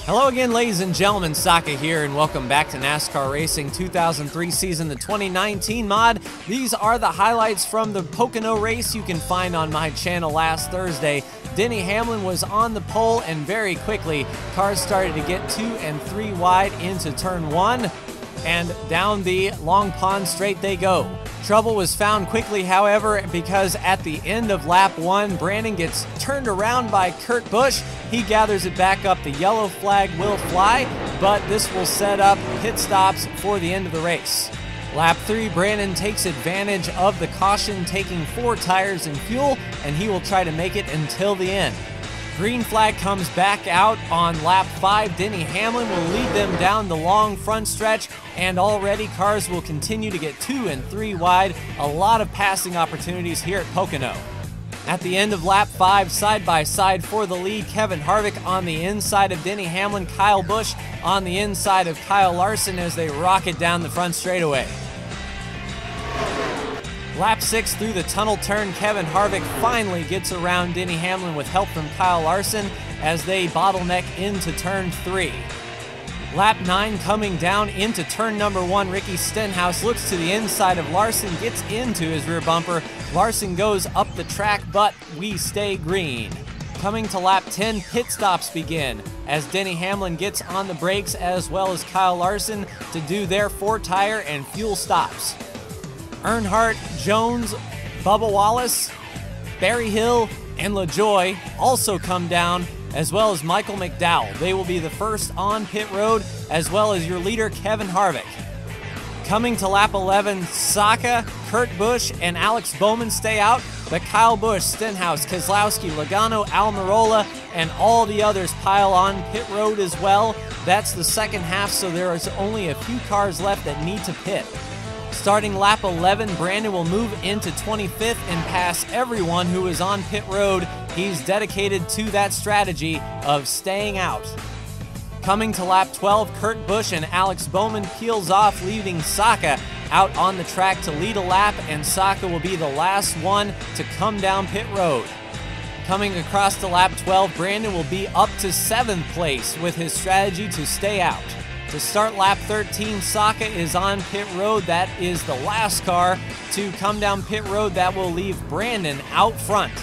Hello again, ladies and gentlemen, Saka here, and welcome back to NASCAR Racing 2003 season, the 2019 mod. These are the highlights from the Pocono race you can find on my channel last Thursday. Denny Hamlin was on the pole, and very quickly, cars started to get 2 and 3 wide into turn 1, and down the long pond straight they go. Trouble was found quickly, however, because at the end of lap 1, Brandon gets turned around by Kurt Busch. He gathers it back up. The yellow flag will fly, but this will set up pit stops for the end of the race. Lap 3, Brandon takes advantage of the caution, taking 4 tires and fuel, and he will try to make it until the end. Green flag comes back out on lap 5. Denny Hamlin will lead them down the long front stretch, and already cars will continue to get 2 and 3 wide. A lot of passing opportunities here at Pocono. At the end of lap 5, side by side for the lead, Kevin Harvick on the inside of Denny Hamlin, Kyle Busch on the inside of Kyle Larson as they rocket down the front straightaway. Lap 6 through the tunnel turn, Kevin Harvick finally gets around Denny Hamlin with help from Kyle Larson as they bottleneck into turn 3. Lap 9 coming down into turn number 1, Ricky Stenhouse looks to the inside of Larson, gets into his rear bumper. Larson goes up the track, but we stay green. Coming to lap 10, pit stops begin as Denny Hamlin gets on the brakes as well as Kyle Larson to do their 4-tire and fuel stops. Earnhardt, Jones, Bubba Wallace, Barry Hill, and LaJoie also come down, as well as Michael McDowell. They will be the first on pit road, as well as your leader, Kevin Harvick. Coming to lap 11, Saka, Kurt Busch, and Alex Bowman stay out, but Kyle Busch, Stenhouse, Keselowski, Logano, Almirola, and all the others pile on pit road as well. That's the second half, so there is only a few cars left that need to pit. Starting lap 11, Brandon will move into 25th and pass everyone who is on pit road. He's dedicated to that strategy of staying out. Coming to lap 12, Kurt Busch and Alex Bowman peels off, leaving Saka out on the track to lead a lap, and Saka will be the last one to come down pit road. Coming across to lap 12, Brandon will be up to 7th place with his strategy to stay out. To start lap 13, Saka is on pit road. That is the last car to come down pit road. That will leave Brandon out front.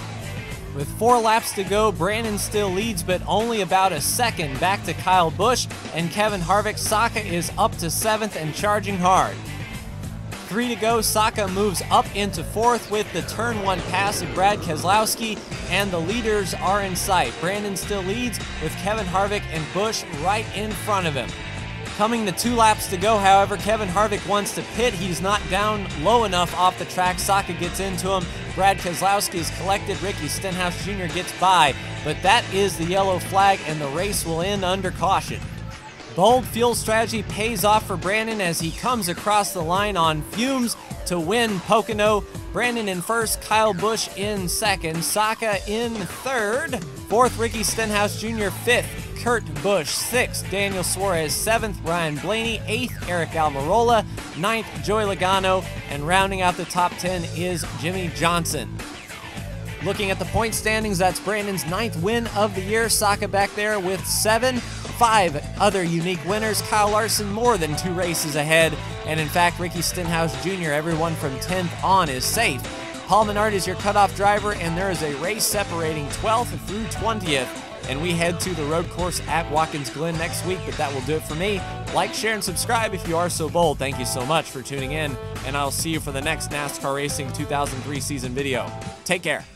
With 4 laps to go, Brandon still leads, but only about a second back to Kyle Busch and Kevin Harvick. Saka is up to 7th and charging hard. 3 to go, Saka moves up into 4th with the turn 1 pass of Brad Keselowski, and the leaders are in sight. Brandon still leads with Kevin Harvick and Busch right in front of him. Coming to 2 laps to go, however, Kevin Harvick wants to pit. He's not down low enough off the track. Saka gets into him. Brad Keselowski is collected. Ricky Stenhouse Jr. gets by, but that is the yellow flag, and the race will end under caution. Bold fuel strategy pays off for Brandon as he comes across the line on fumes to win Pocono. Brandon in first, Kyle Busch in second, Saka in third, 4th Ricky Stenhouse Jr., 5th Kurt Busch, 6th Daniel Suarez, 7th Ryan Blaney, 8th Eric Almirola, 9th Joey Logano, and rounding out the top 10 is Jimmy Johnson. Looking at the point standings, that's Brandon's 9th win of the year. Saka back there with 7. 5 other unique winners. Kyle Larson more than 2 races ahead. And in fact, Ricky Stenhouse Jr., everyone from 10th on is safe. Paul Menard is your cutoff driver, and there is a race separating 12th through 20th. And we head to the road course at Watkins Glen next week, but that will do it for me. Like, share, and subscribe if you are so bold. Thank you so much for tuning in, and I'll see you for the next NASCAR Racing 2003 season video. Take care.